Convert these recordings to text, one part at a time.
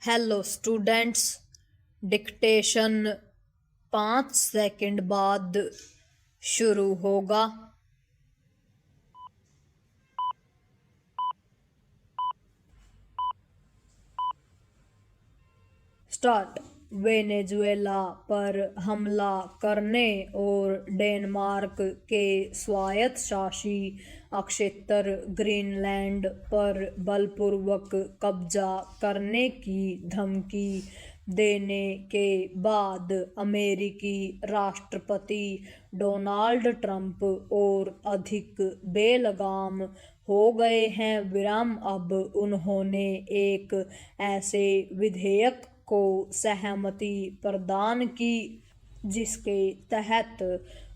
Hello students, dictation 5 second बाद शुरू होगा। स्टार्ट। वेनेजुएला पर हमला करने और डेनमार्क के स्वायत्त शासी क्षेत्र ग्रीनलैंड पर बलपूर्वक कब्जा करने की धमकी देने के बाद अमेरिकी राष्ट्रपति डोनाल्ड ट्रंप और अधिक बेलगाम हो गए हैं। अब उन्होंने एक ऐसे विधेयक को सहमति प्रदान की जिसके तहत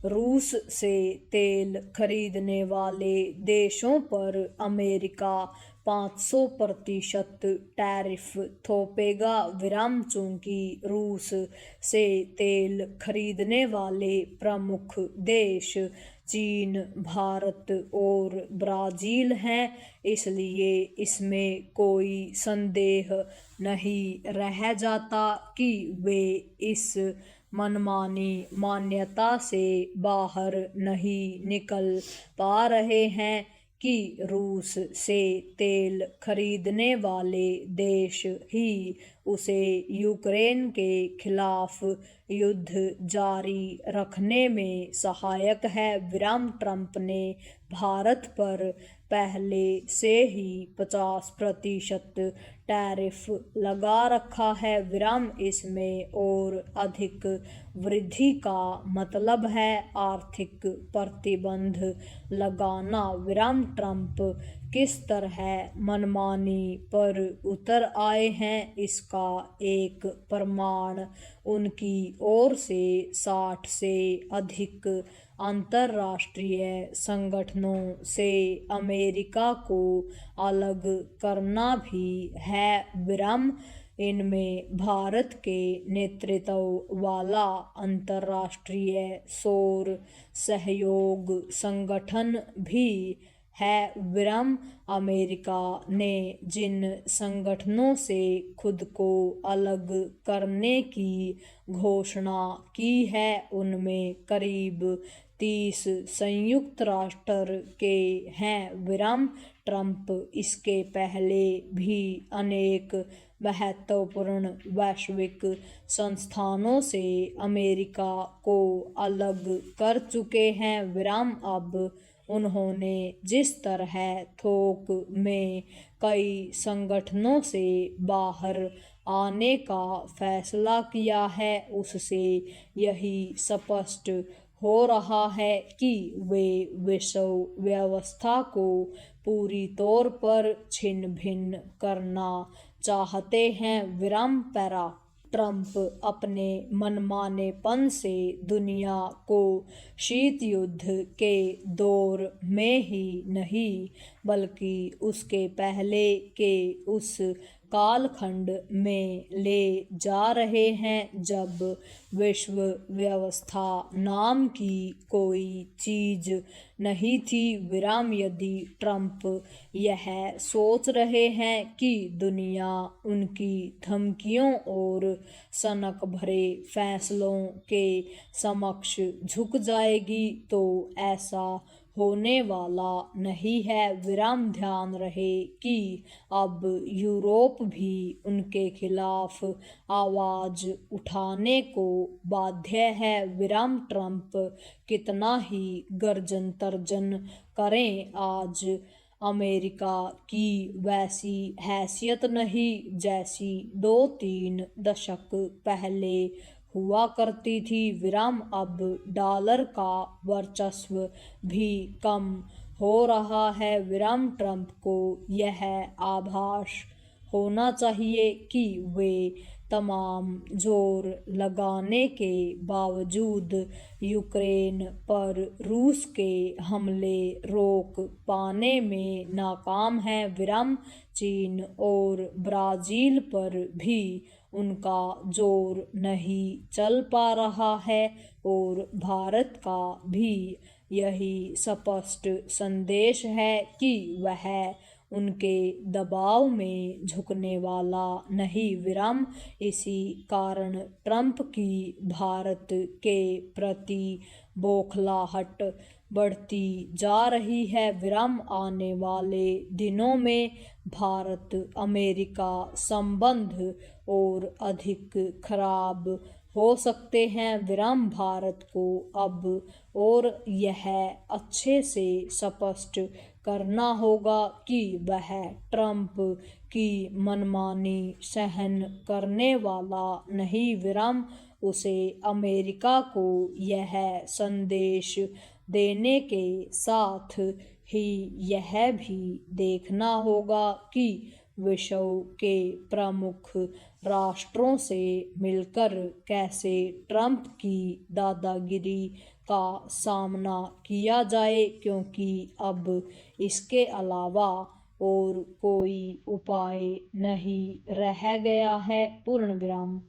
रूस से तेल खरीदने वाले देशों पर अमेरिका 500% टैरिफ थोपेगा। चूंकि रूस से तेल खरीदने वाले प्रमुख देश चीन, भारत और ब्राज़ील हैं, इसलिए इसमें कोई संदेह नहीं रह जाता कि वे इस मनमानी मान्यता से बाहर नहीं निकल पा रहे हैं कि रूस से तेल खरीदने वाले देश ही उसे यूक्रेन के खिलाफ युद्ध जारी रखने में सहायक है। ट्रंप ने भारत पर पहले से ही 50% टैरिफ लगा रखा है। इसमें और अधिक वृद्धि का मतलब है आर्थिक प्रतिबंध लगाना। ट्रंप किस तरह मनमानी पर उतर आए हैं, इसका एक प्रमाण उनकी ओर से 60 से अधिक अंतर्राष्ट्रीय संगठनों से अमेरिका को अलग करना भी है। इनमें भारत के नेतृत्व वाला अंतर्राष्ट्रीय सौर सहयोग संगठन भी है। अमेरिका ने जिन संगठनों से खुद को अलग करने की घोषणा की है उनमें करीब 30 संयुक्त राष्ट्र के हैं। ट्रंप इसके पहले भी अनेक महत्वपूर्ण वैश्विक संस्थानों से अमेरिका को अलग कर चुके हैं। अब उन्होंने जिस तरह थोक में कई संगठनों से बाहर आने का फैसला किया है, उससे यही स्पष्ट हो रहा है कि वे विश्व व्यवस्था को पूरी तौर पर छिन्न भिन्न करना चाहते हैं। ट्रंप अपने मनमानेपन से दुनिया को शीत युद्ध के दौर में ही नहीं बल्कि उसके पहले के उस कालखंड में ले जा रहे हैं जब विश्व व्यवस्था नाम की कोई चीज नहीं थी। यदि ट्रंप यह सोच रहे हैं कि दुनिया उनकी धमकियों और सनक भरे फैसलों के समक्ष झुक जाएगी तो ऐसा होने वाला नहीं है। ध्यान रहे कि अब यूरोप भी उनके खिलाफ आवाज उठाने को बाध्य है। ट्रंप कितना ही गर्जन तर्जन करें, आज अमेरिका की वैसी हैसियत नहीं जैसी 2-3 दशक पहले हुआ करती थी। अब डॉलर का वर्चस्व भी कम हो रहा है। ट्रंप को यह आभास होना चाहिए कि वे तमाम जोर लगाने के बावजूद यूक्रेन पर रूस के हमले रोक पाने में नाकाम हैं। चीन और ब्राज़ील पर भी उनका जोर नहीं चल पा रहा है और भारत का भी यही स्पष्ट संदेश है कि वह उनके दबाव में झुकने वाला नहीं विराम। इसी कारण ट्रंप की भारत के प्रति बौखलाहट बढ़ती जा रही है विराम। आने वाले दिनों में भारत अमेरिका संबंध और अधिक खराब हो सकते हैं विराम। भारत को अब और यह अच्छे से स्पष्ट करना होगा कि वह ट्रंप की मनमानी सहन करने वाला नहीं विराम। उसे अमेरिका को यह संदेश देने के साथ ही यह भी देखना होगा कि विश्व के प्रमुख राष्ट्रों से मिलकर कैसे ट्रंप की दादागिरी का सामना किया जाए, क्योंकि अब इसके अलावा और कोई उपाय नहीं रह गया है। पूर्ण विराम।